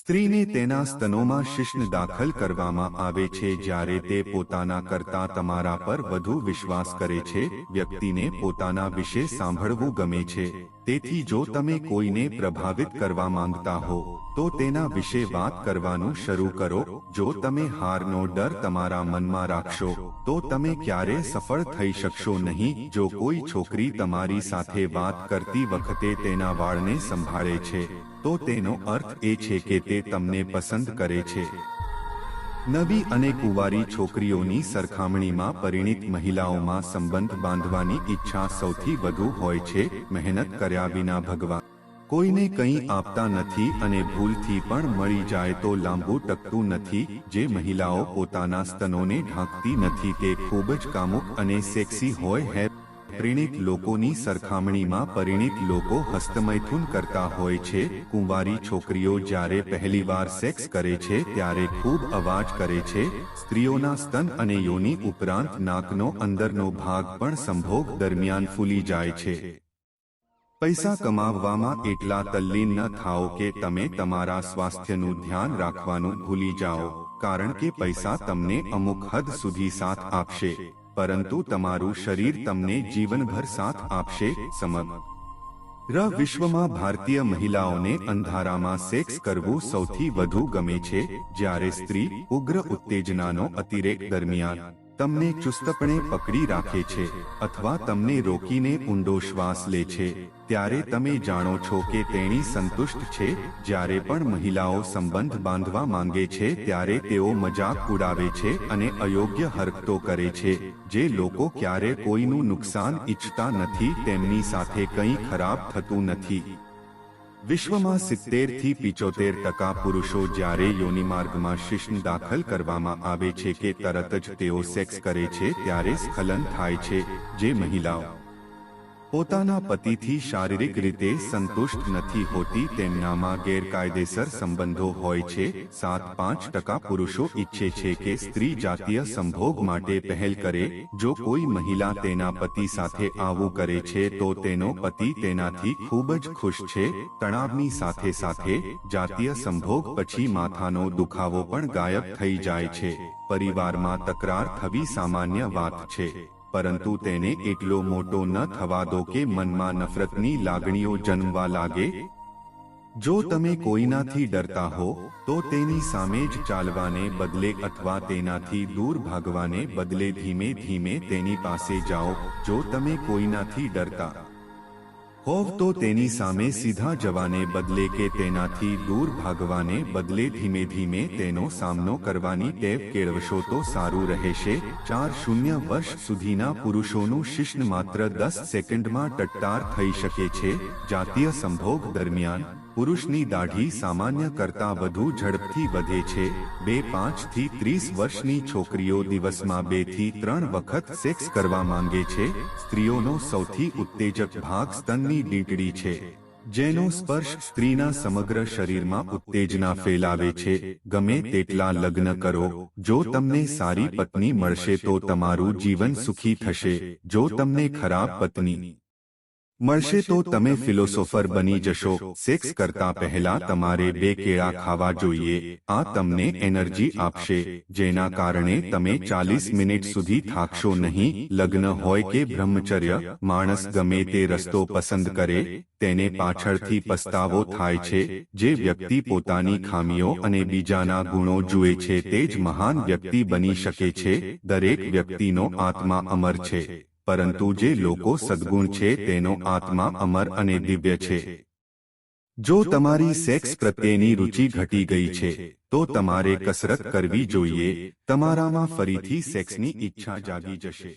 સ્ત્રીને તેના સ્તનોમાં શિશ્ન દાખલ કરવામાં આવે છે જ્યારે તે પોતાના કરતાં તમારા પર વધુ વિશ્વાસ કરે છે. વ્યક્તિને પોતાના વિશે સાંભળવું ગમે છે, તેથી જો તમે કોઈને પ્રભાવિત કરવા માંગતા હો તો તેના વિશે વાત કરવાનું શરૂ કરો. જો તમે હારનો ડર તમારા મનમાં રાખશો તો તમે ક્યારેય સફળ થઈ શકશો નહીં. જો કોઈ છોકરી તમારી સાથે વાત કરતી વખતે તેના વાળને સંભાળે છે તો તેનો અર્થ એ છે કે તે તમને પસંદ કરે છે. નવી અને કુંવારી છોકરીઓની સરખામણીમાં પરિણીત મહિલાઓમાં સંબંધ બાંધવાની ઈચ્છા સૌથી વધુ હોય છે. મહેનત કર્યા વિના ભગવાન કોઈને કંઈ આપતા નથી અને ભૂલથી પણ મળી જાય તો લાંબુ ટકતું નથી. જે મહિલાઓ પોતાના સ્તનોને ઢાંકતી નથી તે ખૂબ જ કામુક અને સેક્સી હોય છે. પરિણીત લોકોની સરખામણીમાં પરિણીત લોકો હસ્તમૈથુન કરતા હોય છે. કુંવારી છોકરીઓ જ્યારે પહેલીવાર સેક્સ કરે છે ત્યારે ખૂબ અવાજ કરે છે. સ્ત્રીઓના સ્તન અને યોની ઉપરાંત નાકનો અંદરનો ભાગ પણ સંભોગ દરમિયાન ફૂલી જાય છે. પૈસા કમાવવામાં એટલા તલ્લીન ન થાઓ કે તમે તમારા સ્વાસ્થ્યનું ધ્યાન રાખવાનું ભૂલી જાઓ, કારણ કે પૈસા તમને અમુક હદ સુધી સાથ આપશે, પરંતુ તમારું શરીર તમને જીવનભર સાથ આપશે. સમગ્ર વિશ્વમાં ભારતીય મહિલાઓને અંધારામાં સેક્સ કરવું સૌથી વધુ ગમે છે. જ્યારે સ્ત્રી ઉગ્ર ઉત્તેજનાનો અતિરેક દરમિયાન તમને ચુસ્તપણે પકડી રાખે છે અથવા તમને રોકીને ઊંડો શ્વાસ લે છે ત્યારે તમે જાણો છો કે તેણી સંતુષ્ટ છે. જ્યારે પણ મહિલાઓ સંબંધ બાંધવા માંગે છે ત્યારે તેઓ મજાક ઉડાવે છે અને અયોગ્ય હરકતો કરે છે. જે લોકો ક્યારે કોઈનું નુકસાન ઈચ્છતા નથી તેમની સાથે કંઈ ખરાબ થતું નથી. વિશ્વમાં 70 થી 75% પુરુષો જ્યારે યોનિમાર્ગમાં શિશ્ન દાખલ કરવામાં આવે છે કે તરત જ તેઓ સેક્સ કરે છે ત્યારે સ્ખલન થાય છે. જે મહિલાઓ પોતાના પતિથી શારીરિક રીતે સંતુષ્ટ નથી હોતી તેમનામાં ગેરકાયદેસર સંબંધો હોય છે. 7-5% પુરુષો ઈચ્છે છે કે સ્ત્રી જાતીય સંભોગ માટે પહેલ કરે. જો કોઈ મહિલા તેના પતિ સાથે આવું કરે છે તો તેનો પતિ તેનાથી ખૂબ જ ખુશ છે. તણાવની સાથે સાથે જાતીય સંભોગ પછી માથાનો દુખાવો પણ ગાયબ થઈ જાય છે. પરિવારમાં તકરાર થવી સામાન્ય વાત છે, પરંતુ તેને એટલો મોટો ન થવા દો કે મનમાં નફરતની લાગણીઓ જન્મવા લાગે. જો તમે કોઈનાથી ડરતા હો તો તેની સામે જ ચાલવાને બદલે અથવા તેનાથી દૂર ભાગવાને બદલે ધીમે ધીમે તેની પાસે જાઓ. જો તમે કોઈનાથી ડરતા હોવ તો તેની સામે સીધા જવાને બદલે કે તેનાથી દૂર ભાગવાને બદલે ધીમે ધીમે તેનો સામનો કરવાની ટેવ કેળવશો તો સારું રહેશે. 4-0 વર્ષ સુધીના પુરુષોનું શિશ્ન માત્ર 10 સેકન્ડમાં ટટ્ટાર થઈ શકે છે. જાતીય સંભોગ દરમિયાન પુરુષની દાઢી સામાન્ય કરતાં વધુ ઝડપથી વધે છે. 5 થી 30 વર્ષની છોકરીઓ દિવસમાં 2 થી 3 વખત સેક્સ કરવા માંગે છે. સ્ત્રીઓનો સૌથી ઉત્તેજક ભાગ સ્તનની ડીંટડી છે, જેનો સ્પર્શ સ્ત્રીના સમગ્ર શરીરમાં ઉત્તેજના ફેલાવે છે. ગમે તેટલા લગ્ન કરો, જો તમને સારી પત્ની મળશે તો તમારું જીવન સુખી થશે. જો તમને ખરાબ પત્ની મળશે તો તમે ફિલોસોફર બની જશો. સેક્સ કરતા પહેલા તમારે 2 કેળા ખાવા જોઈએ. આ તમને એનર્જી આપશે, જેના કારણે તમે 40 મિનિટ સુધી થાકશો નહીં. લગ્ન હોય કે બ્રહ્મચર્ય, માણસ ગમે તે રસ્તો પસંદ કરે તેને પાછળથી પસ્તાવો થાય છે. જે વ્યક્તિ પોતાની ખામીઓ અને બીજાના ગુણો જુએ છે તે જ મહાન વ્યક્તિ બની શકે છે. દરેક વ્યક્તિનો આત્મા અમર છે, પરંતુ જે લોકો સદ્ગુણ છે તેનો આત્મા અમર અને દિવ્ય છે. જો તમારી સેક્સ પ્રત્યેની રુચિ ઘટી ગઈ છે તો તમારે કસરત કરવી જોઈએ. તમારામાં ફરીથી સેક્સની ઈચ્છા જાગી જશે.